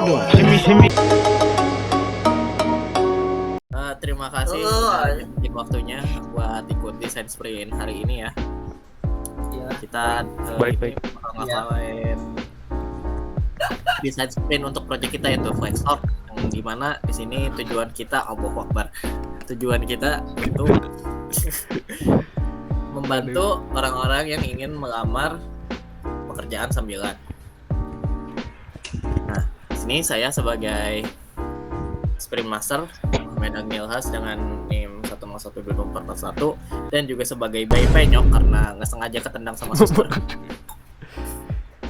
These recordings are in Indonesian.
dong. Semi. Terima kasih nyempetin waktunya buat ikut desain sprint hari ini ya. Kita baik. ngelakuin desain sprint untuk proyek kita yaitu Flextalk, yang dimana di sini tujuan kita Allahu Akbar. Tujuan kita itu membantu orang-orang yang ingin melamar pekerjaan sambilan. Nah, di sini saya sebagai Sprint Master Medan Milhas dengan NIM 1012441 dan juga sebagai bayi penyok karena nggak sengaja ketendang sama suster.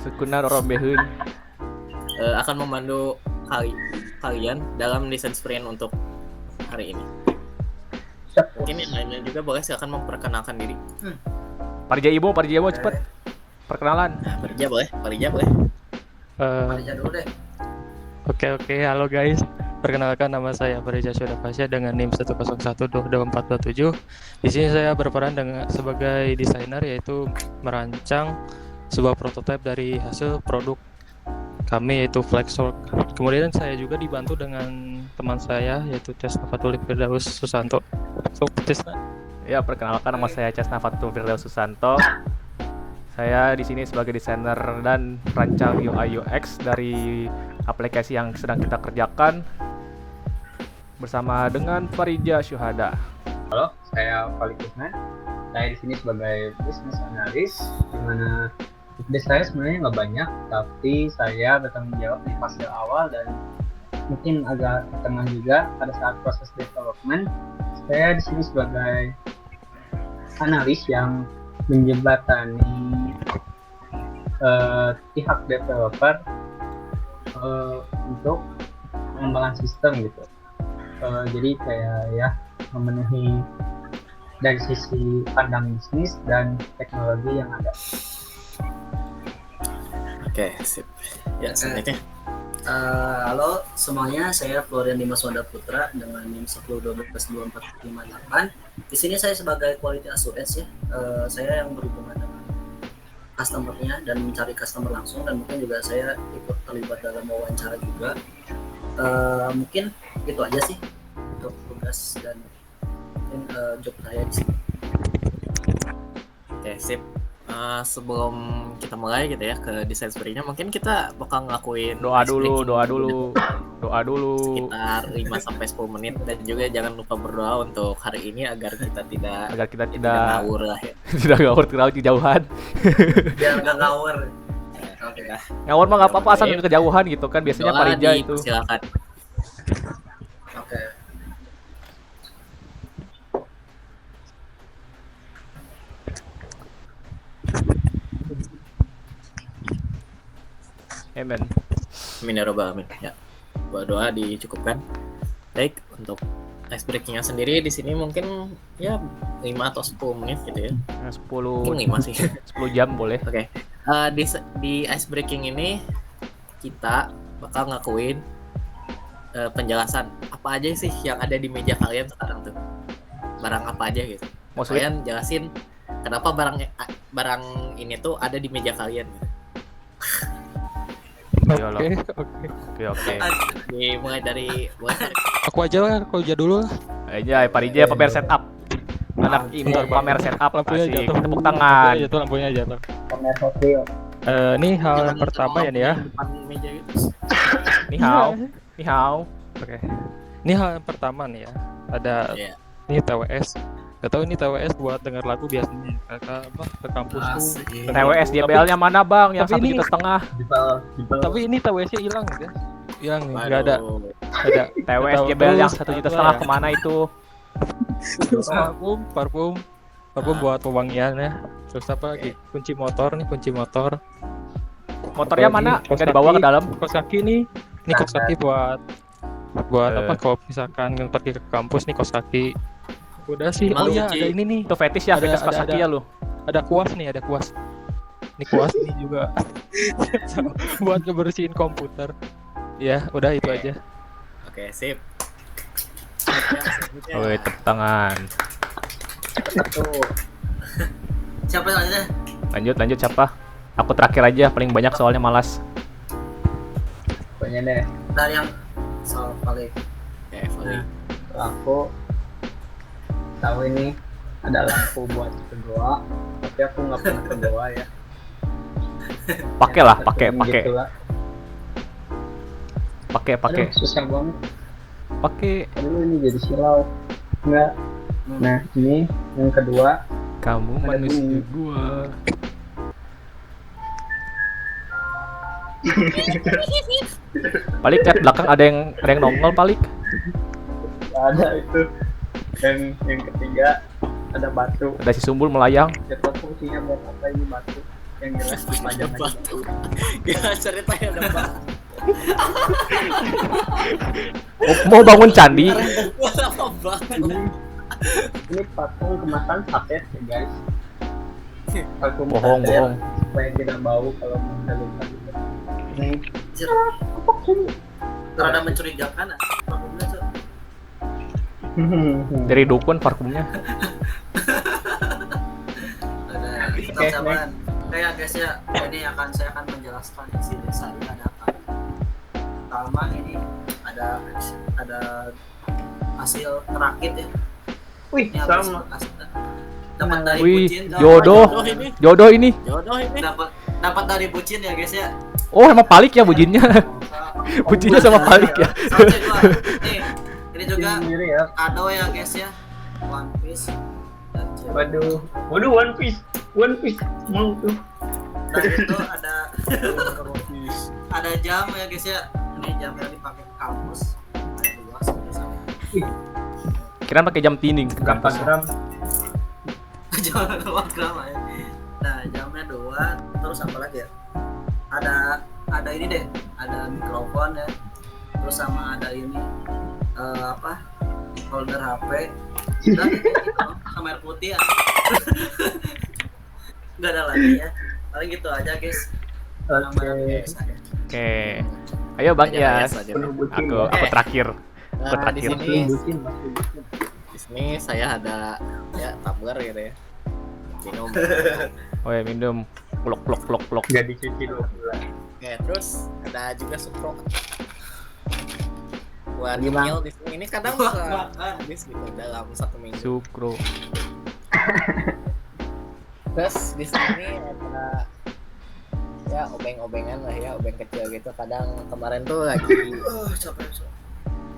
Sekunar rombeheun. Akan membantu kalian dalam desain sprint untuk hari ini. Mungkin yang lainnya juga boleh silakan memperkenalkan diri. Parija Ibo cepet. Perkenalan. Nah, Parija boleh. Parija dulu deh. Oke, halo guys. Perkenalkan, nama saya Parija Syodapasya dengan NIM 1012427. Di sini saya berperan sebagai desainer, yaitu merancang sebuah prototipe dari hasil produk kami yaitu Flextalk. Kemudian saya juga dibantu dengan teman saya yaitu Cesna Fatul Firdaus Susanto. Cesna. Ya, perkenalkan, nama saya Cesna Fatul Firdaus Susanto. Saya di sini sebagai desainer dan perancang UI UX dari aplikasi yang sedang kita kerjakan bersama dengan Farija Syuhada. Halo, saya Fali Kusna. Saya di sini sebagai business analyst, di mana tugas saya sebenarnya nggak banyak, tapi saya bertanggung jawab di fase awal dan mungkin agak tengah juga pada saat proses development. Saya di sini sebagai analis yang menjembatani pihak developer untuk pengembangan sistem gitu. Jadi kayak ya memenuhi dari sisi pandang bisnis dan teknologi yang ada. Oke, sip. Ya, selanjutnya. Halo semuanya, saya Florian Dimas Wanda Putra dengan NIM 10122458. Di sini saya sebagai quality assurance ya. Saya yang berhubungan dengan customer-nya dan mencari customer langsung, dan mungkin juga saya ikut terlibat dalam wawancara juga. Mungkin itu aja sih untuk tugas dan mungkin job saya di sini. Oke, sip. Sebelum kita mulai gitu ya ke desain sprintnya, mungkin kita bakal ngelakuin Doa dulu. sekitar 5-10 menit, dan juga jangan lupa berdoa untuk hari ini agar kita tidak ngawur lah ya. Tidak ngawur terlalu kejauhan. Biar nggak ngawur. Oke lah. Ngawur mah nggak apa-apa asal kejauhan gitu kan, biasanya Parija itu. Silakan. Oke. Amen. Amin ya robbal alamin. Ya. Doa dicukupkan. Baik, untuk ice breakingnya sendiri di sini mungkin ya 5 atau 10 menit gitu ya. 10 Mungkin 5 sih. 10 jam boleh. Oke. Di ice breaking ini kita bakal ngakuin penjelasan apa aja sih yang ada di meja kalian sekarang tuh. Barang apa aja gitu. Maksudnya Kalian jelasin kenapa barang ini tuh ada di meja kalian gitu. Oke. Mulai dari Aku aja dulu lah. Aja Parija pamer setup. Anak impor pamer setup. Lampunya Asik. jatuh. Tepuk tangan. Lampunya jatuh. Pamer sosial. Ini hal yang pertama ya nih ya. depan meja gitu. Ni hao. Oke. Ini hal yang pertama nih ya. Ada Iya. ini TWS. Gak tau ini TWS buat denger lagu biasanya ke kampus tuh. Asik. TWS JBL-nya mana bang? Yang Tapi 1,5 juta. Tapi ini TWS-nya hilang ya. Hilang nih, nggak ada. Ada TWS Tahu JBL yang terus, 1,5 juta ya. kemana itu? parfum buat pewangian ya. Terus apa? Kunci motor. Motornya mana? Kos Nggak dibawa ke kaki. dalam? Kos kaki nih. Ini kos kaki buat apa? Kalau misalkan pergi ke kampus nih kos kaki. Udah sih. Emang Oh iya, kunci. ada ini nih. Itu fetish ya, fetish kos kaki ya lu. Ada kuas. Ini kuas ini juga buat ngebersihin komputer. Ya, udah itu aja. Oke, sip. Woi, tepuk tangan. Tuh. Siapa selanjutnya? Lanjut siapa? Aku terakhir aja, paling banyak soalnya malas. Pokoknya deh. Dari yang soal paling Valid. Aku tahu ini ada lampu buat ke goa, tapi aku nggak pernah ke goa ya. Pakai lah, Gitu lah. pakai. Aduh, susah banget. Pakai. Aduh, ini jadi silau. Enggak. Nah, ini yang kedua. Kamu Ada manusia bunyi. gua. Palik lihat belakang ada yang nongol Palik. Ada itu. Dan yang ketiga ada batu. Ada si Sumbul melayang. Gak tahu fungsinya buat apa ini batu. Yang jelas dipajang aja. Batu. Ya ceritanya ada batu. Mau bangun candi. Buat apa batu? Ini parfum kemasan paket ya guys. Parfum Bohong, paket, bohong. supaya tidak bau kalau mendalukan. Ini rada mencurigakan parfumnya tuh. Dari dukun parfumnya. Ada Oke, sabaran. Kayak guys ya, ini saya akan menjelaskan isi desa ini ada apa. Pertama ini ada hasil terakit ya. Wih, Ini sama. dapat dari Wih, bucin. jodoh. ini. Jodoh ini. Jodoh ini. Dapat dari bucin ya guys ya. Oh, sama Palik ya bujinnya. Bujinnya sama Palik ya. Sampai gua. Nih, ini juga Sendiri ya. kado ya guys ya. One Piece dan cewek. Waduh, One Piece mau tuh. Dan itu ada jam ya guys ya. Ini jam yang dipakai ke kampus. Ada dua sama. Kira pakai jam tining ke Berapa kampus. gram? Jangan 2 gram ya. Nah, jamnya 2, terus apa lagi ya? Ada ini deh, ada mikrofon ya. Terus sama ada ini apa? Holder HP. Dan sama air putih ya. Enggak ada lagi ya. Paling gitu aja, guys. Oke. Oke. Ayo Bang Aja, Yas. aja. Penuh bucin. Aku terakhir. Aku Nah, di terakhir. sini Bucin. di sini saya ada ya tumbler gitu ya. Minum. Oh ya minum. Plok. Gak dicuci 2 bulan. Oke, terus ada juga sukro. Buat Gimana? nyemil di sini ini kadang bisa habis gitu dalam 1 minggu. Sukro. Terus di sini ada ya obeng-obengan lah ya, obeng kecil gitu. Kadang kemarin tuh lagi Capek.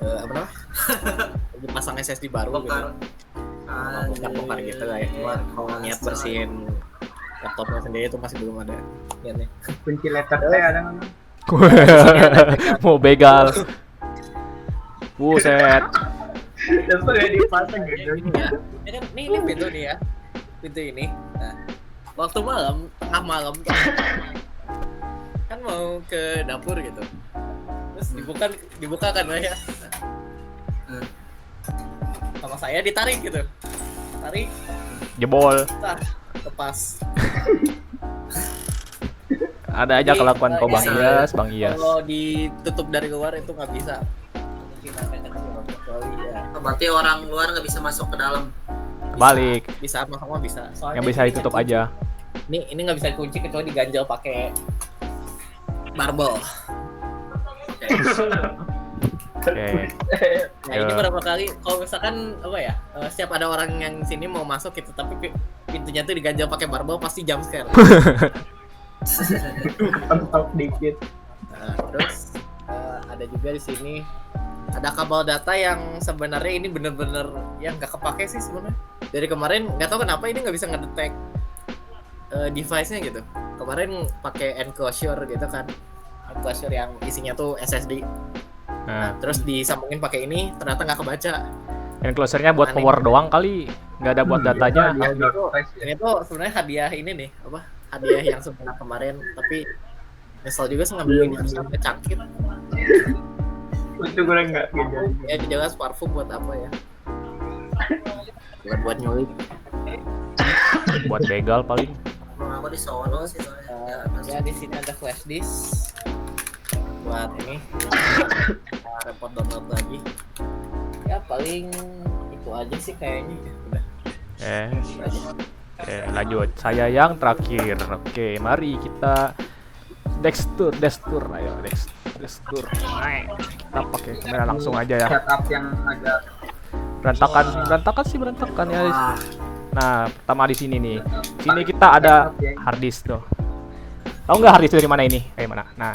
apa namanya? Lagi pasang SSD baru gitu. Bokar. Bokar gitu lah ya. Cuma kalau niat bersihin laptopnya sendiri itu masih belum ada niatnya. Kunci letter saya ada mana? Mau begal. Buset. Dasar ya dipasang Ya, gitu. gini ya. Ini kan ini pintu nih ya. Pintu ini. Nah, waktu malam, tengah malam tuh, kan mau ke dapur gitu. Terus dibuka kan lah ya. Nah, sama saya ditarik gitu. Tarik, Jebol. lepas. Ada aja kelakuan kau Bang Iya. Iyas, Bang Iyas. Kalau ditutup dari luar itu nggak bisa. Mungkin agak kecil kecuali ya. Berarti orang luar nggak bisa masuk ke dalam. Balik. Bisa sama bisa. Soalnya Yang bisa ini ditutup kan aja. ini nggak bisa dikunci kecuali diganjel pakai barbel. Oke. Nah ini Ya. berapa kali kalau misalkan apa ya setiap ada orang yang sini mau masuk gitu tapi pintunya tuh diganjel pakai barbel pasti jump scare. Pentok dikit. Nah, terus ada juga di sini ada kabel data yang sebenarnya ini bener-bener yang nggak kepake sih sebenarnya. Dari kemarin nggak tahu kenapa ini nggak bisa ngedetect device-nya gitu. Kemarin pakai enclosure gitu kan, enclosure yang isinya tuh SSD. Nah, Nah, terus disambungin pakai ini ternyata nggak kebaca. enclosure-nya buat Aneh. power doang kali. Nggak ada buat datanya. Dia Itu- door prize ya. Ini tuh sebenarnya hadiah ini nih apa? Hadiah yang sebenarnya kemarin tapi nyesel juga sih ngambil ini harus sampai cangkir. Untung gue nggak gitu. Ya jelas parfum buat apa ya? Buat nyulik. Buat begal paling. Kalau aku di Solo sih soalnya. Ya di sini ada flash disk buat ini repot download lagi. Ya paling itu aja sih kayaknya. Udah itu aja. Oke, lanjut. Saya yang terakhir. Oke, mari kita Dextur. Ayo, gestur. Kita pakai kamera langsung aja ya. Setup yang agak Berantakan ya. Wah, Nah, pertama di sini nih. Sini kita ada hard disk tuh. Tahu nggak hard disk dari mana ini? Kayak mana? Nah,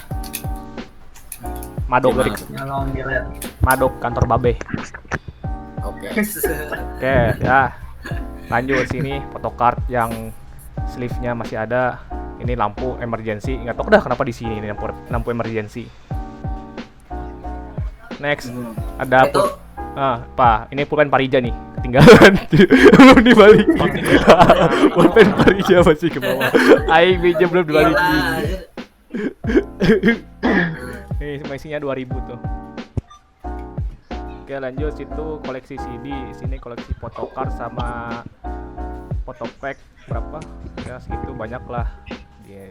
Madok dari nyolong dilihat. Madok kantor Babe. Oke. Oke, ya. Lanjut sini photocard yang sleeve-nya masih ada. Ini lampu emergency. Nggak tahu dah kenapa di sini ini lampu emergency. Next, ada itu Pak, ini pulpen Parija nih, ketinggalan. Belum dibalikin. Pulpen Parija masih ke bawah. Aing pinjam belum dibalikin. gila. Nih, isinya 2000 tuh. Oke, lanjut situ koleksi CD. Sini koleksi photocard sama photopack berapa? Ya segitu banyak lah. Dia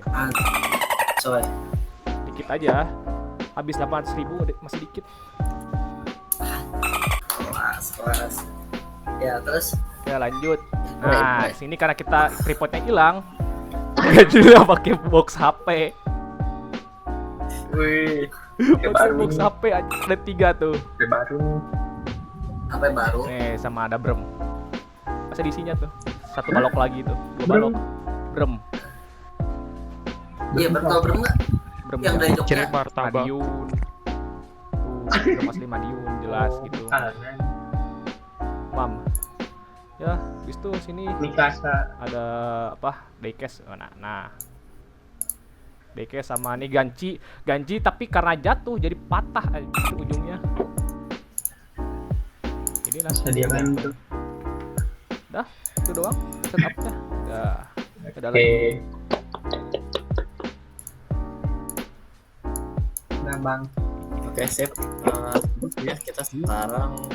Coy. dikit aja. Habis 800.000 masih dikit. Kelas. Ya, terus Ya lanjut. Baik, Nah, baik. sini karena kita tripodnya hilang. Jadi pakai box HP. Wih, Pakai box HP aja ada 3 tuh. baru. apa yang baru? Nih sama ada brem. Masa diisinya tuh. 1 balok lagi tuh. 2 balok. Brem. Iya, betul nggak? Brem Yang dari Ciri Jogja. martabak. Madiun. Tuh, brem asli Madiun jelas gitu. Kalian Mam. Ya, habis itu sini Mikasa. ada apa? Diecast. Nah. Diecast sama nih ganci tapi karena jatuh jadi patah aja ujungnya. Ini lah. Sediakan itu. Dah, itu doang setupnya. Dah. Ada Oke. lagi. Nah, Bang. Oke, sip. Ya, kita sekarang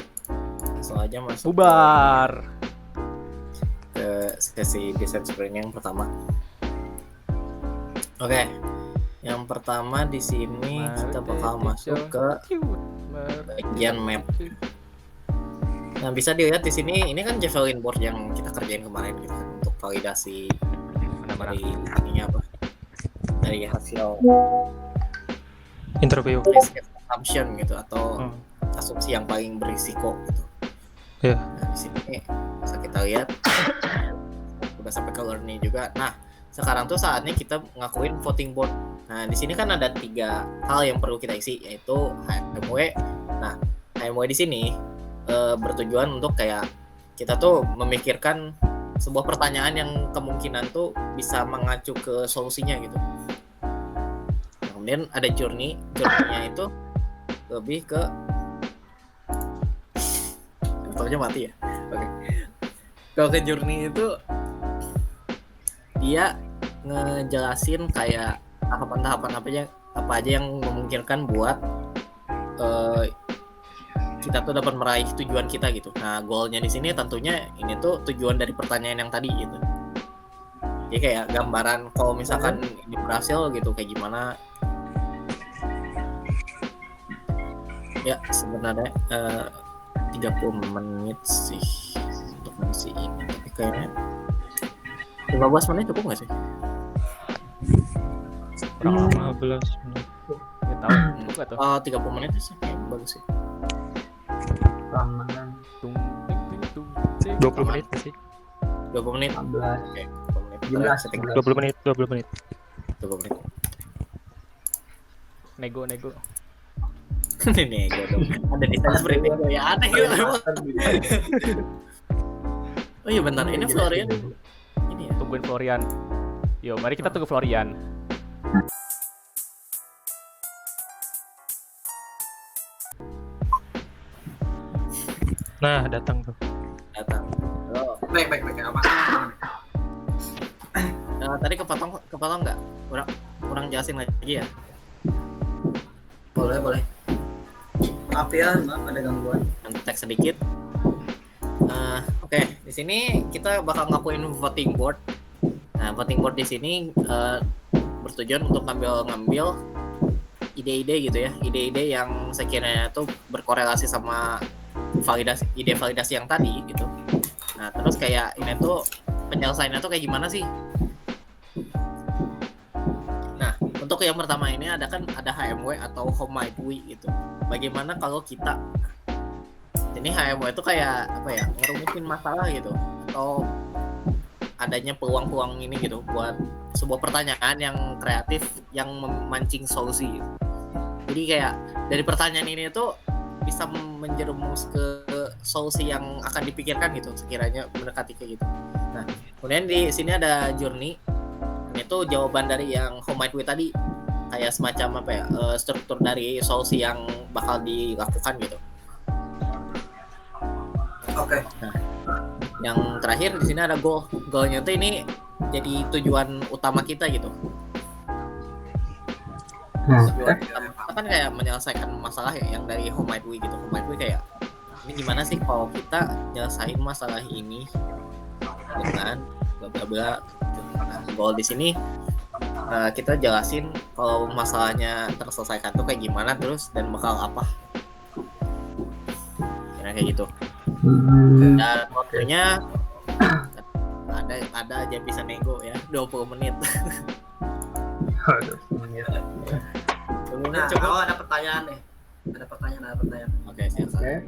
langsung aja masuk Bubar. ke sesi desain sprint yang pertama. Oke. Yang pertama di sini kita bakal masuk ke bagian map. Nah, bisa dilihat di sini ini kan Javelin board yang kita kerjain kemarin gitu kan untuk validasi Mana-mana. dari ininya apa? Dari hasil Interview. risk assumption gitu atau Hmm. asumsi yang paling berisiko gitu. Iya. Nah, di sini bisa kita lihat udah sampai ke learning juga. Nah, sekarang tuh saatnya kita ngakuin voting board. Nah, di sini kan ada 3 hal yang perlu kita isi, yaitu HMW. Nah, HMW di sini bertujuan untuk kayak kita tuh memikirkan sebuah pertanyaan yang kemungkinan tuh bisa mengacu ke solusinya gitu. Kemudian ada journey-nya itu lebih ke laptopnya mati ya. Oke. Kalau ke journey itu dia ngejelasin kayak tahapan-tahapan apa aja yang memungkinkan buat kita tuh dapat meraih tujuan kita gitu. Nah, goalnya di sini tentunya ini tuh tujuan dari pertanyaan yang tadi gitu. Jadi kayak gambaran kalau misalkan ini berhasil gitu kayak gimana. Ya, sebenarnya 30 menit sih untuk misi ini. Tapi kayaknya 15 menit cukup nggak sih? Kurang lama. 15 menit. Nggak tahu. Cukup nggak tuh? 30 menit sih kayaknya bagus sih. Lama. Tung, ting, ting, tung, ting. 20 menit sih. 20 menit. 15. Oke, 20 menit. Jelas. Setting 20 menit, 20 menit. 20 menit. Nego. Ini gue dong. Ada desain seperti nego ya aneh gitu. Oh iya bentar, ini Florian. Ini ya. Tungguin Florian. Yo, mari kita tunggu Florian. Nah, datang tuh. Datang. Halo. Baik, apa? Tadi kepotong nggak? Kurang jelasin lagi ya. Boleh. Maaf ya, ada gangguan. Teks sedikit. Oke, di sini kita bakal ngakuin voting board. Nah, voting board di sini bertujuan untuk ngambil ide-ide gitu ya, ide-ide yang sekiranya tuh berkorelasi sama ide validasi yang tadi gitu. Nah, terus kayak ini tuh penyelesaiannya tuh kayak gimana sih? Nah, untuk untuk yang pertama ini ada HMW atau Home Might We gitu. Bagaimana kalau kita ini HMW itu kayak apa ya, ngerumusin masalah gitu, atau adanya peluang-peluang ini gitu buat sebuah pertanyaan yang kreatif yang memancing solusi gitu. Jadi kayak dari pertanyaan ini tuh bisa menjerumus ke solusi yang akan dipikirkan gitu sekiranya mendekati kayak gitu. Nah, kemudian di sini ada journey. Ini tuh jawaban dari yang Home Might We tadi, kayak semacam apa ya, struktur dari solusi yang bakal dilakukan gitu. Oke. Nah, yang terakhir di sini ada goal. Goalnya tuh ini jadi tujuan utama kita gitu. Tujuan utama kita kan kayak menyelesaikan masalah ya, yang dari Home Might We gitu. Home Might We kayak ini gimana sih kalau kita nyelesain masalah ini dengan bla bla bla. Nah, goal di sini kita jelasin kalau masalahnya terselesaikan tuh kayak gimana terus dan bakal apa. Kira kayak gitu. Dan waktunya ada aja bisa nego ya 20 menit. 20 menit. Nah, kalau ada pertanyaan nih. Ada pertanyaan. Oke, silakan.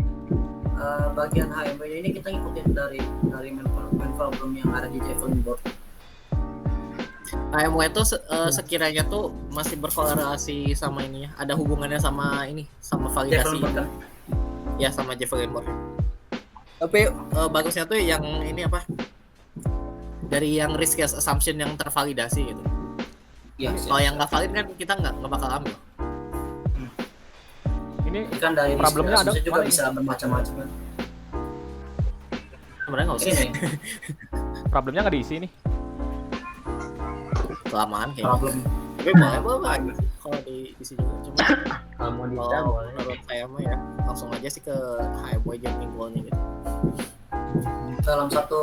Bagian HMW ini kita ngikutin dari main problem yang ada di Javelin board. HMW itu sekiranya tuh masih berkorelasi sama ini ya, ada hubungannya sama ini, sama validasi. Javelin board kan? Ya, sama Javelin board. Tapi bagusnya tuh yang ini apa? Dari yang risk assumption yang tervalidasi gitu. Iya. Kalau yang nggak valid kan kita nggak bakal ambil. Ini kan dari problemnya ada juga mana bisa bermacam-macam kan. Sebenarnya nggak usah. Ini problemnya nggak diisi nih. Kelamaan kayaknya. problem. Tapi boleh kalau di sini juga. Cuma Kalau mau bisa kalau boleh. menurut saya mah ya langsung aja sih ke HMW journey goalnya gitu. Dalam satu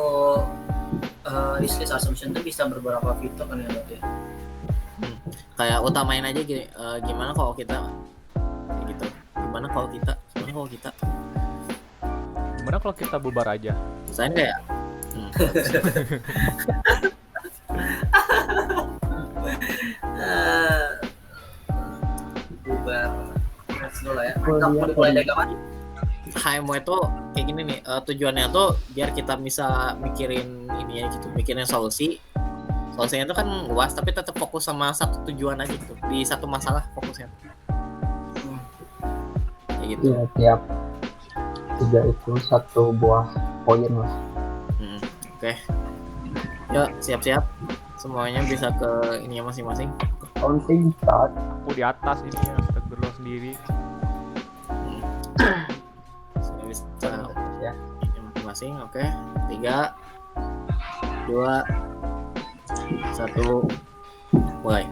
risk assumption itu bisa beberapa fitur kan ya berarti. Kayak utamain aja gini, gimana kalau kita kayak gitu, gimana kalau kita bubar aja? misalnya kayak Bubar dulu lah ya. Kita mulai dari kapan? HMW itu kayak gini nih, tujuannya tuh biar kita bisa mikirin ini ya gitu, mikirin solusinya itu kan luas tapi tetap fokus sama satu tujuan aja gitu, di satu masalah fokusnya kayak gitu. Iya, tiap tiga itu satu buah poin lah. Oke. Yuk, siap-siap semuanya bisa ke ini masing-masing. Counting start. Aku di atas ini ya, astagfirullah sendiri. Sudah bisa Ya. ini masing-masing. Oke. 3 2 1 mulai.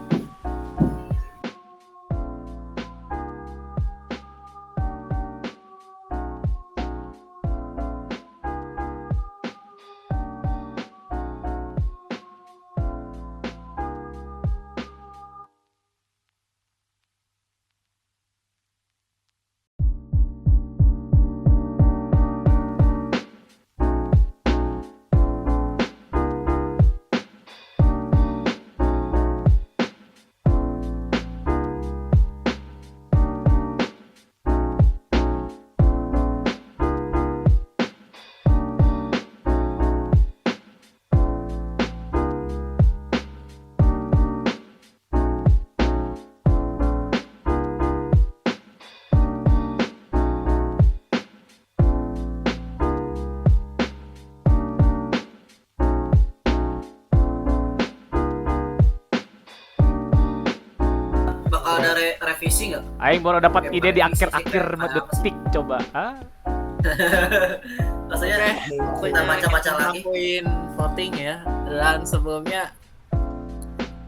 Ada revisi nggak? Aing baru dapat Oke, ide di revisi akhir-akhir kita ada apa detik coba. Rasanya kita baca-baca lagi. Ngakuin voting ya. Dan sebelumnya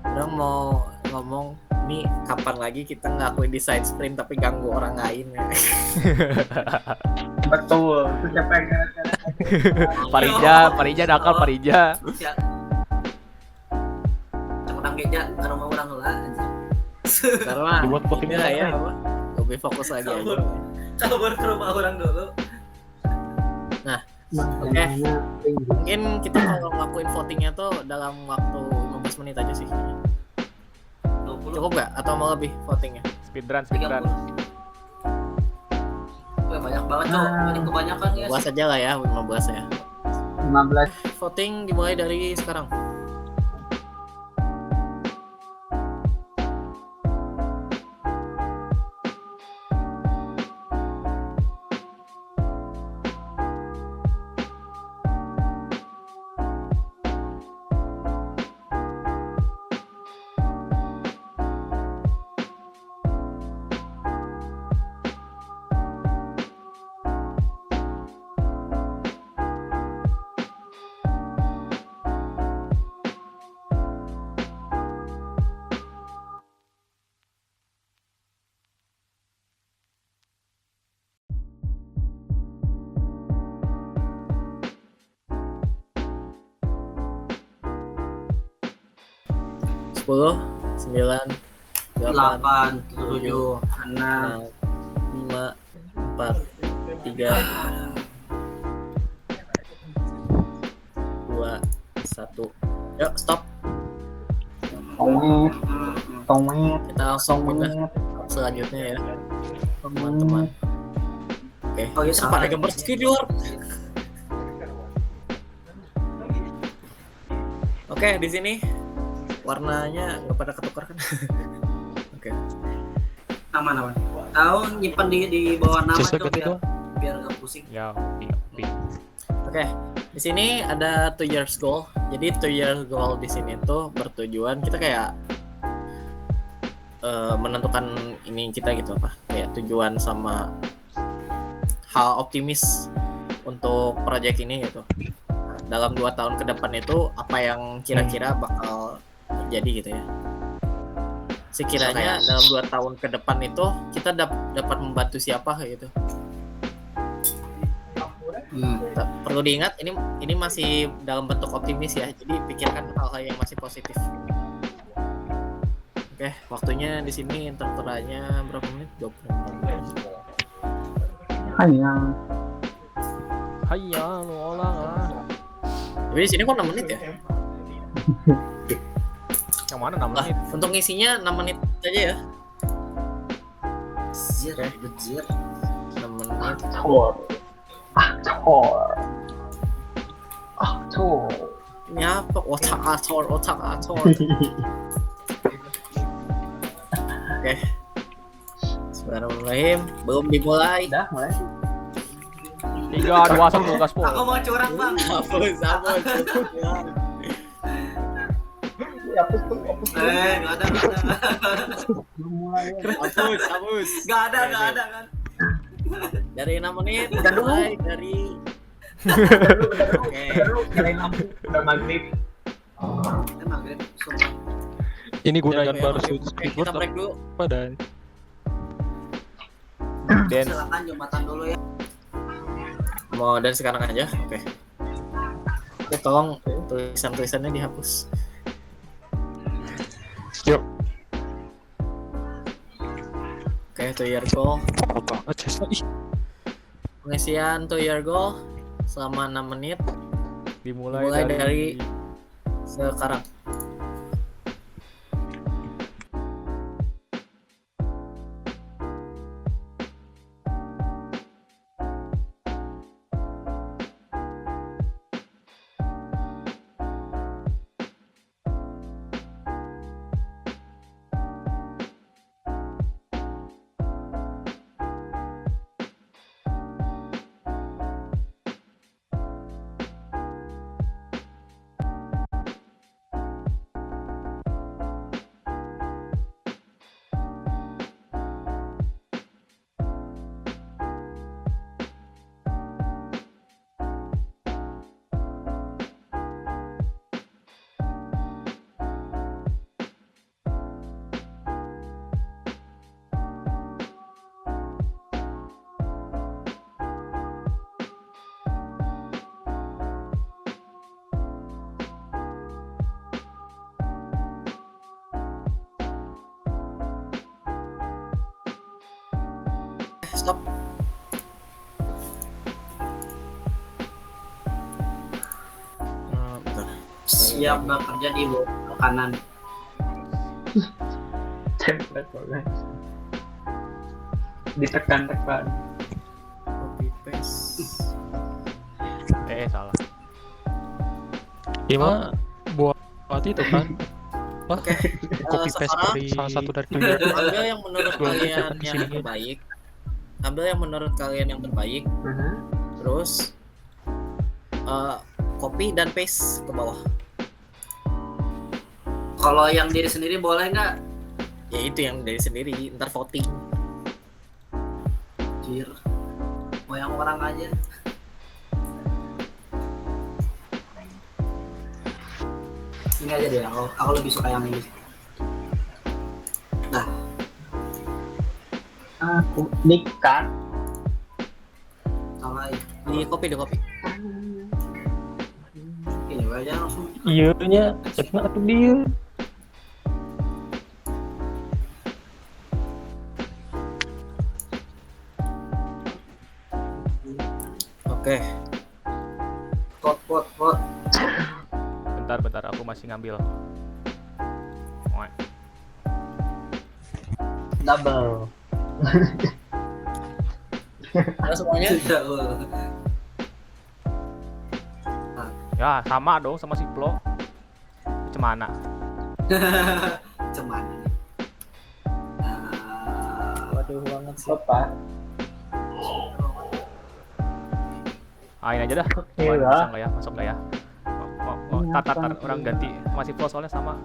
orang mau ngomong nih kapan lagi kita ngelakuin design sprint tapi ganggu orang lain ya. Betul. Itu siapa yang gara-gara? Parija nakal Parija. Cuma geja karena mau orang lah. Karena Dibuat voting ini lah ya apa? apa? Lebih fokus lagi aja. Kabur ke rumah orang dulu. Oke. Mungkin kita kalau ngelakuin votingnya tuh dalam waktu 15 menit aja sih. 15 30. Cukup nggak? Atau mau lebih votingnya? Speedrun. 30. Wah, banyak banget cok. Ini kebanyakan ya. 15 aja lah ya, 15 ya. 15. Voting dimulai dari sekarang. Sepuluh, 9, 8, 8, 7, 6. 5, 4, 3, 2, 1. Yuk, stop. Tongwet. Kita langsung pindah selanjutnya ya, teman-teman. Oke, Oh iya, siapa ada gambar squidward? Oke, di sini warnanya nggak pada ketukar kan? Oke. Aman. Tahu nyimpan di bawah nama Just cok ganti doang. biar nggak pusing. Ya, Oke, di sini ada 2 years goal. Jadi 2 years goal di sini tuh bertujuan kita kayak menentukan ini kita gitu apa? Kayak tujuan sama hal optimis untuk proyek ini gitu. Dalam 2 tahun ke depan itu apa yang kira-kira bakal terjadi gitu ya. Sekiranya dalam 2 tahun ke depan itu kita dapat membantu siapa kayak gitu. Perlu diingat ini masih dalam bentuk optimis ya. Jadi pikirkan hal-hal yang masih positif. Oke, waktunya di sini tertera-nya berapa menit? 20 menit. hayya lu olah ah. Tapi di sini kok 6 menit ya? Yang mana 6 menit? Untuk ngisinya 6 menit aja ya. Zir, Oke. bejir. 6 menit. Ini apa? Otak ator. Oke. Bismillahirrahmanirrahim. Belum dimulai. Udah mulai. 3, 2, 1, gaspol. Aku mau curang bang. Hapus. Hapus tuh. Nggak ada. Belum mulai. Hapus. Nggak ada kan. Dari 6 menit. Mulai dari. Oke. Nyalain lampu. Udah maghrib. Maghrib. Sumpah. Ini gunakan Oke, baru oke, kita break dulu. apa dan Dance. Silakan jembatan dulu ya. Mau dan sekarang aja. Oke. Oke, tolong tulisan-tulisannya dihapus. yuk Oke, 2 year goal. apa banget Cesna ih Pengisian 2 year goal selama 6 menit Dimulai Mulai dari dari sekarang. Stop. Bentar. Siap bekerja di bawah kanan. template banget. Ditekan-tekan. Copy paste. Salah. Ima buat itu kan. Wah, Oke. copy paste Sekarang dari salah satu dari tiga. ambil yang menurut Dua kalian tekan yang sini. terbaik. Ambil yang menurut kalian yang terbaik. Aha. Terus copy dan paste ke bawah. Kalau yang diri sendiri boleh nggak? Ya itu yang dari sendiri. Ntar voting. Jir. Mau yang orang aja. Ini aja deh, aku lebih suka yang ini. Nah, Aku nikah. sama Di copy. ini aja langsung. Iya nya, cekna atuh dia. Oke. Pot. Bentar, aku masih ngambil. Wah, Double. Nah, semuanya. Tidak. ya sama dong sama si Plo. Cemana? Cuman ini. Waduh banget sih. Apa? Ini aja dah. Oke Wah, lah. bisa nggak ya? Masuk nggak ya? Tar, orang ganti sama si Plo soalnya sama.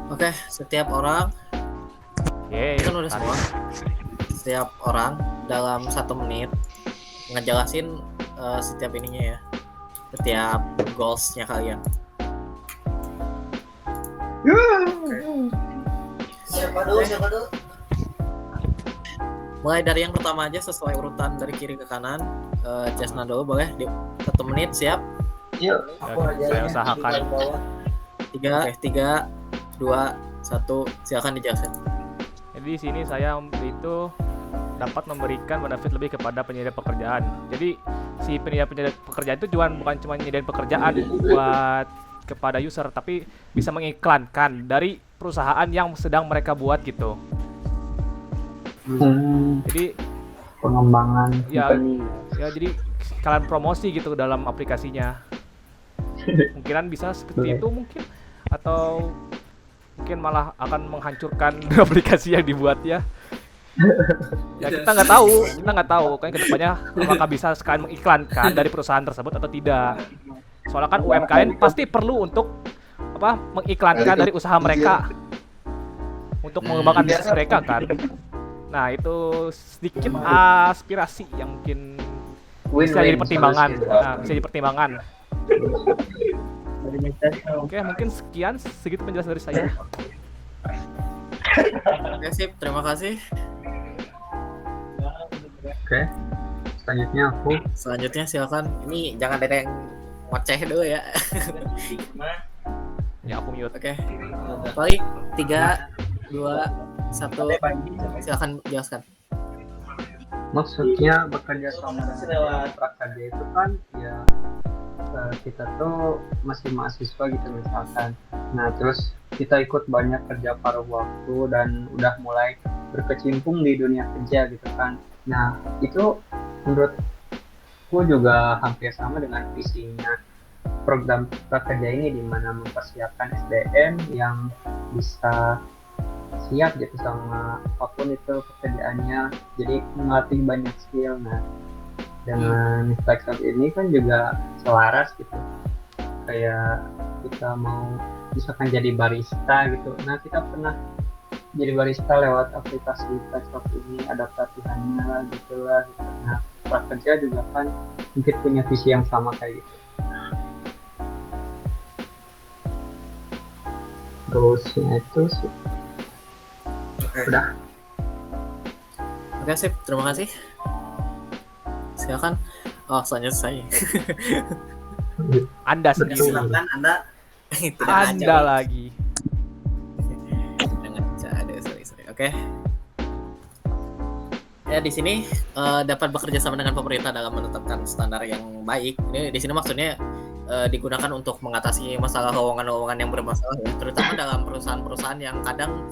Oke, setiap orang Yeay. kan udah tarik. semua. Setiap orang dalam 1 menit ngejelasin setiap ininya ya. Setiap goals-nya kalian. Siapa dulu? Mulai dari yang pertama aja sesuai urutan dari kiri ke kanan. Jasna dulu boleh di 1 menit siap. Yuk. Aku aja Saya yang usahakan. di bawah. 3, 2, 1, silakan dijelaskan. Jadi di sini saya itu dapat memberikan benefit lebih kepada penyedia pekerjaan. Jadi si penyedia pekerjaan itu bukan cuma nyediain pekerjaan buat kepada user, tapi bisa mengiklankan dari perusahaan yang sedang mereka buat gitu. Jadi Pengembangan Ya. company. ya jadi kalian promosi gitu dalam aplikasinya. Mungkinan bisa seperti itu mungkin, atau mungkin malah akan menghancurkan aplikasi yang dibuat ya. Ya kita nggak tahu kan kedepannya apakah bisa sekalian mengiklankan dari perusahaan tersebut atau tidak. Soalnya kan UMKM pasti perlu untuk mengiklankan dari usaha mereka untuk mengembangkan bisnis mereka kan. Nah itu sedikit aspirasi yang mungkin bisa jadi pertimbangan. Bisa jadi pertimbangan. Oke, mungkin segitu penjelasan dari saya. Oke, sip. Terima kasih. Oke. Selanjutnya aku. Selanjutnya silakan. Ini jangan ada yang ngoceh dulu ya. Ya aku mute. Oke. Baik. 3, 2, 1. Silakan jelaskan. Maksudnya bekerja sama dengan prakerja itu kan ya kita tuh masih mahasiswa gitu misalkan. Nah terus kita ikut banyak kerja paruh waktu dan udah mulai berkecimpung di dunia kerja gitu kan. Nah itu menurutku juga hampir sama dengan visinya program prakerja ini, di mana mempersiapkan SDM yang bisa siap gitu sama apapun itu pekerjaannya, jadi melatih banyak skill. Nah dengan Flexout ini kan juga selaras gitu, kayak kita mau misalkan jadi barista gitu, nah kita pernah jadi barista lewat aplikasi Flexout ini, ada pelatihannya lah gitu. Nah prakerja juga kan mungkin punya visi yang sama kayak gitu. Terusnya itu sih udah. Oke, sip. Terima kasih. Silakan. Oh, selanjutnya saya. Anda sendiri. Silakan Anda. Tidak Anda aja. lagi. Jangan ada, sorry. Oke. Ya di sini dapat bekerja sama dengan pemerintah dalam menetapkan standar yang baik. Ini di sini maksudnya digunakan untuk mengatasi masalah lowongan-lowongan yang bermasalah ya, terutama dalam perusahaan-perusahaan yang kadang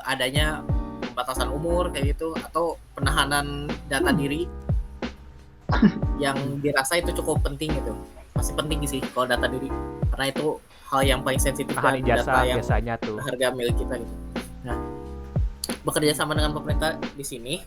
adanya pembatasan umur kayak gitu atau penahanan data diri yang dirasa itu cukup penting gitu. Masih penting sih kalau data diri karena itu hal yang paling sensitif Tahan dan data ijazah yang biasanya tuh. harga milik kita gitu. Nah, bekerja sama dengan pemerintah di sini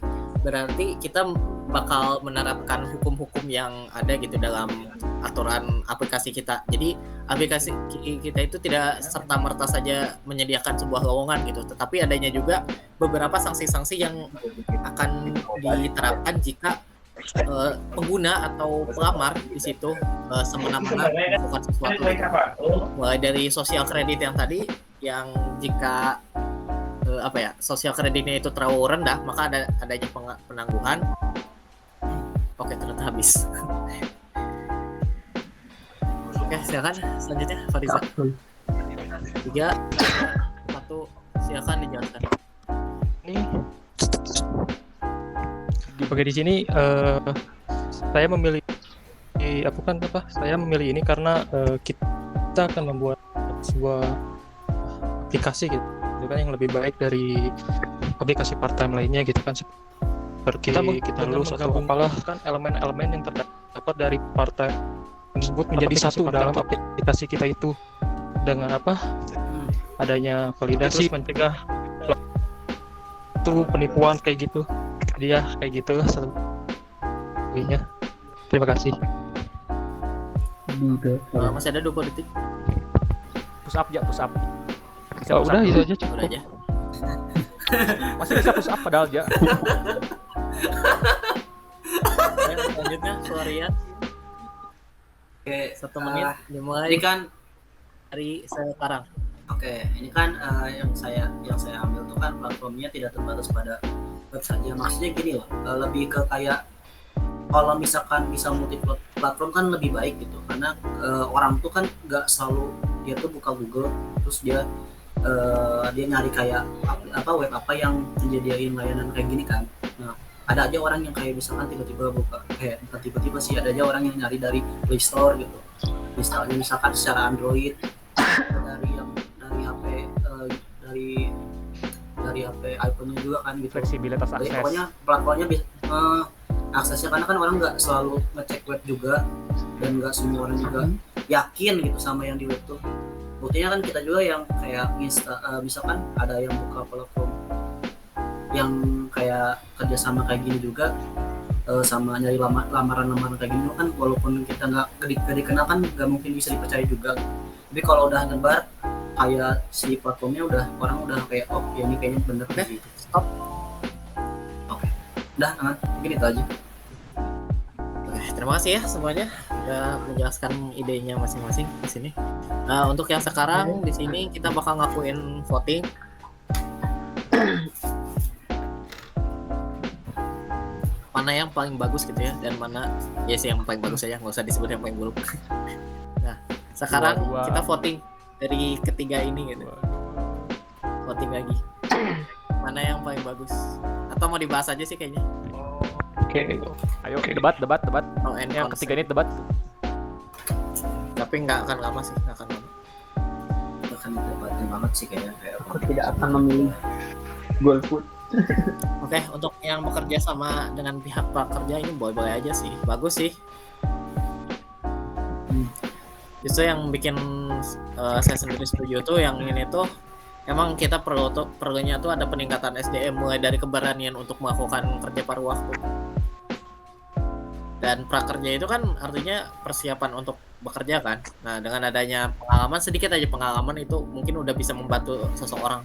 berarti kita bakal menerapkan hukum-hukum yang ada gitu dalam aturan aplikasi kita. Jadi aplikasi kita itu tidak serta-merta saja menyediakan sebuah lowongan gitu, tetapi adanya juga beberapa sanksi-sanksi yang akan diterapkan jika pengguna atau pelamar di situ semena-mena melakukan sesuatu. Mulai dari sosial kredit yang tadi, yang jika sosial kreditnya itu terlalu rendah, maka adanya penangguhan. Oke, ternyata habis. Oke, silakan selanjutnya Fariza. 3, 1, silakan dijelaskan. Ini Oke, di sini saya memilih saya memilih ini karena kita akan membuat sebuah aplikasi gitu kan yang lebih baik dari aplikasi part time lainnya gitu kan. Seperti kita lulus atau apalah kan elemen-elemen yang terdapat dari part time tersebut menjadi satu dalam aplikasi kita itu dengan adanya validasi mencegah itu penipuan kayak gitu. Dia kayak gitu selebihnya. Terima kasih. Masih ada 20 detik. Push up. Bisa Oh, push udah up. itu aja cukup. Udah aja. Masih bisa push up padahal aja. Selanjutnya Florian. Oke, 1 menit dimulai ini kan dari saya sekarang. Oke, ini kan yang saya ambil tuh kan platformnya tidak terbatas pada web saja. Maksudnya gini loh, lebih ke kayak kalau misalkan bisa multi platform kan lebih baik gitu, karena orang tuh kan nggak selalu dia tuh buka Google terus dia nyari kayak web apa yang menyediain layanan kayak gini kan. Nah, ada aja orang yang kayak misalkan tiba-tiba buka, bukan tiba-tiba sih, ada aja orang yang nyari dari Play Store gitu. Misalkan secara Android dari HP iPhone-nya juga kan gitu. Fleksibilitas Jadi akses. pokoknya platformnya aksesnya, karena kan orang nggak selalu ngecek web juga dan nggak semua orang juga yakin gitu sama yang di web tuh. Buktinya kan kita juga yang kayak misalkan ada yang buka platform yang kayak kerjasama kayak gini juga sama nyari lamaran-lamaran kayak gini kan, walaupun kita nggak dikenal kan nggak mungkin bisa dipercaya juga. Tapi kalau udah nyebar kayak si platformnya orang udah kayak ya ini kayaknya bener gitu. Stop. Oke. Udah, mungkin itu aja. Oke, terima kasih ya semuanya udah menjelaskan idenya masing-masing di sini. Untuk yang sekarang di sini kita bakal ngakuin voting. Mana yang paling bagus gitu ya, dan mana sih yang paling bagus aja, nggak usah disebut yang paling buruk. Nah, sekarang kita voting dari ketiga ini gitu. Voting lagi. Mana yang paling bagus? Atau mau dibahas aja sih kayaknya? Oke. Ayo debat. Oh, and Yang consent. ketiga ini debat. Tapi nggak akan lama sih, nggak akan lama. Bahkan debatnya banget sih kayaknya Aku tidak akan memilih golput. Oke, untuk yang bekerja sama dengan pihak prakerja ini boleh-boleh aja sih, bagus sih. Justru yang bikin saya sendiri setuju tuh yang ini tuh emang kita perlunya tuh ada peningkatan SDM, mulai dari keberanian untuk melakukan kerja paruh waktu. Dan prakerja itu kan artinya persiapan untuk bekerja kan. Nah, dengan adanya pengalaman, sedikit aja pengalaman itu mungkin udah bisa membantu seseorang.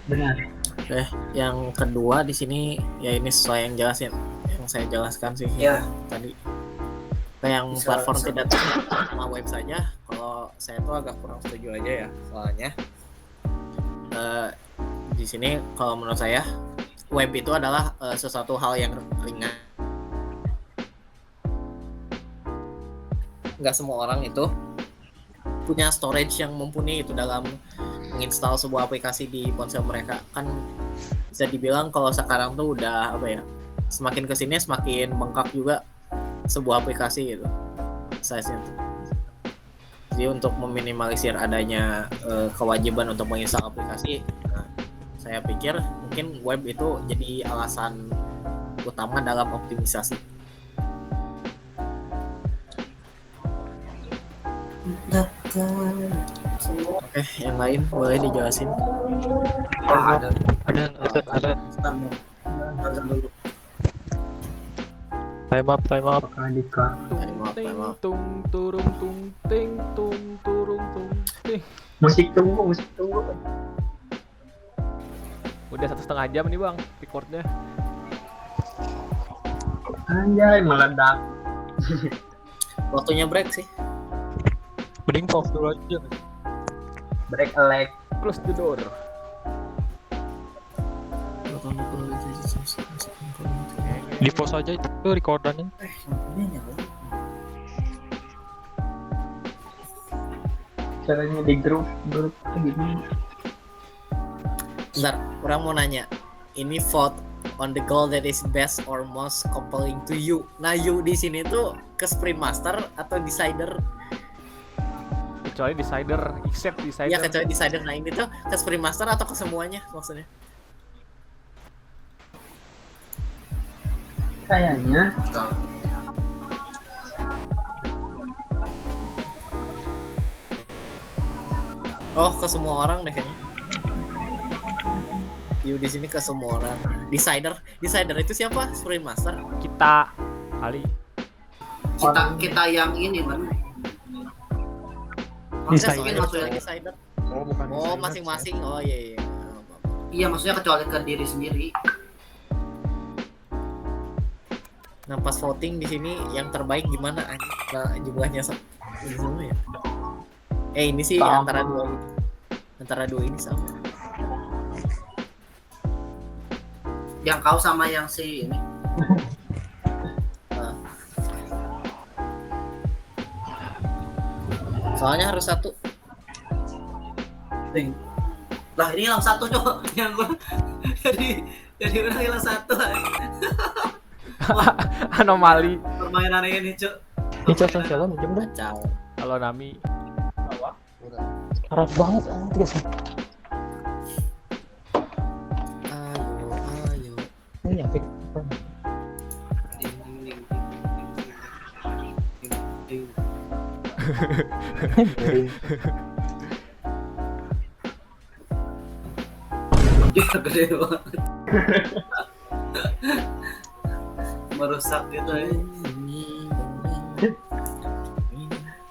Benar. Oke, yang kedua di sini ya ini sesuai yang saya jelaskan sih Ya. tadi. Kayak yang Bisa- platform bisa. tidak sama web saja, kalau saya tuh agak kurang setuju aja ya, soalnya di sini kalau menurut saya web itu adalah sesuatu hal yang ringan. Nggak semua orang itu punya storage yang mumpuni itu dalam menginstal sebuah aplikasi di ponsel mereka kan. bisa dibilang kalau sekarang tuh udah apa ya, semakin kesini semakin bengkak juga sebuah aplikasi gitu size-nya tuh. Jadi untuk meminimalisir adanya kewajiban untuk menginstal aplikasi, saya pikir mungkin web itu jadi alasan utama dalam optimisasi. Oke, yang lain boleh dijelasin? Ada. Azan dulu. Time up. Andika. Ting tung turung tung ting tung turung tung ting. Musik tunggu. Udah 1,5 jam nih bang recordnya. Anjay, meledak. Waktunya break sih. Mending pause dulu aja. Break a leg. Close the door. Di pause aja itu recordannya. Ini nyala. Caranya di grup gini. Bentar, orang mau nanya. Ini vote on the goal that is best or most compelling to you. Nah, you di sini tuh ke Sprint Master atau Decider? Kecuali decider, except decider. Iya, kecuali Decider. Nah, ini tuh ke Sprint Master atau ke semuanya maksudnya? Kayaknya Oh, ke semua orang deh kayaknya. You di sini ke semua orang. Decider itu siapa? Sprint Master. Kita kali. Kita yang ini kan. Maksudnya Decider. maksudnya Decider. Oh, bukan. Oh, masing-masing. Oh iya. Iya, maksudnya kecuali ke diri sendiri. Nah, pas voting di sini yang terbaik gimana? Nah, jumlahnya ini semua ya. Ini sih Sama. antara dua ini sama. Yang kau sama yang si ini. Soalnya harus satu. Lah ini hilang satu cok. Yang gua jadi udah hilang satu. Anomali. Permainan ini cok. Ini cocok jalan jam dah. Kacau. Kalau Nami Parah banget guys. Ayo. Ini nyampe. Dia gede banget. Merusak gitu ya.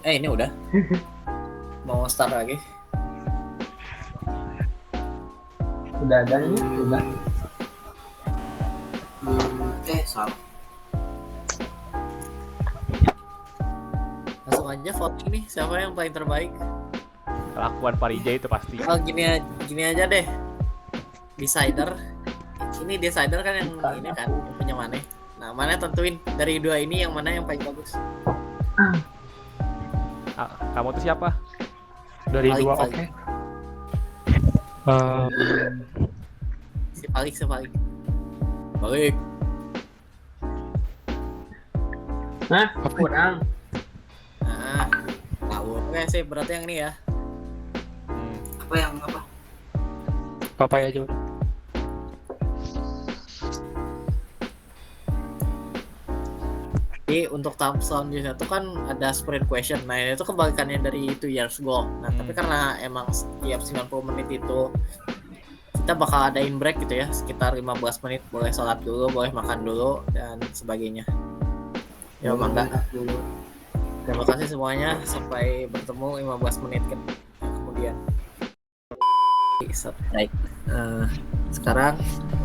Ini udah. Mau start lagi. udah ada nih, udah. Salah. Langsung aja voting nih, siapa yang paling terbaik? kelakuan Parija itu pasti. Oh, gini aja deh. Decider. Ini Decider kan yang ini kan yang punya Maneh. Nah, Maneh tentuin dari dua ini yang mana yang paling bagus. Kamu tuh siapa? Dari Paling, dua paling. oke. Si Palik. Balik. Hah? Kurang. Nah, tahu. Oke sih, berarti yang ini ya. Apa yang apa? Papai aja udah. Jadi untuk tahap selanjutnya itu kan ada sprint question. Nah, itu kebalikannya dari 2 years goal. Nah, tapi karena emang setiap 90 menit itu kita bakal adain break gitu ya, sekitar 15 menit, boleh sholat dulu, boleh makan dulu dan sebagainya. Ya, mangga. Terima kasih semuanya, sampai bertemu 15 menit kemudian. Baik. Sekarang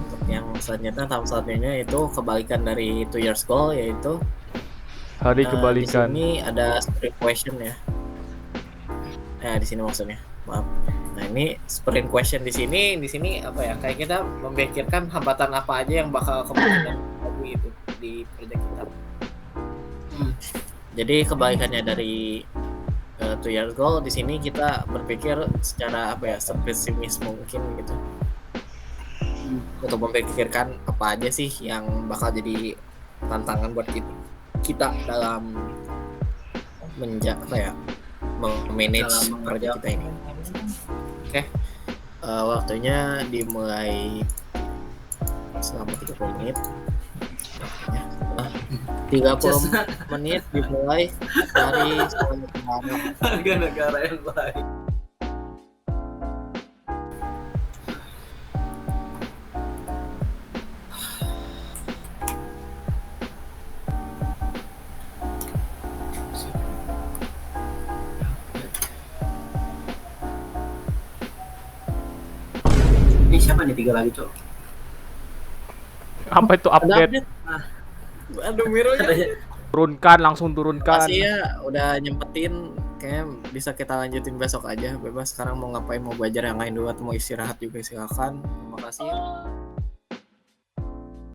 untuk yang selanjutnya, tahap selanjutnya itu kebalikan dari 2 years goal, yaitu Hari kebalikan. di sini ada sprint question ya. Di sini maksudnya. Maaf. Nah, ini sprint question di sini apa ya? Kayak kita memikirkan hambatan apa aja yang bakal kemungkinan terjadi itu di proyek kita. Jadi kebalikannya dari 2 years goal, di sini kita berpikir secara apa ya, sepesimis mungkin gitu. untuk memikirkan apa aja sih yang bakal jadi tantangan buat kita dalam manage Dalam proyek kita ini. Oke, waktunya dimulai selama 30 menit. Nah, 30 menit dimulai dari Harga negara yang lain. Ini siapa nih 3 lagi, Cok? Apa itu update? Aduh, Miro ya. Turunkan, langsung turunkan. Makasih ya udah nyempetin. Kayaknya bisa kita lanjutin besok aja. Bebas sekarang mau ngapain, mau belajar yang lain dulu atau mau istirahat juga silakan. Terima kasih.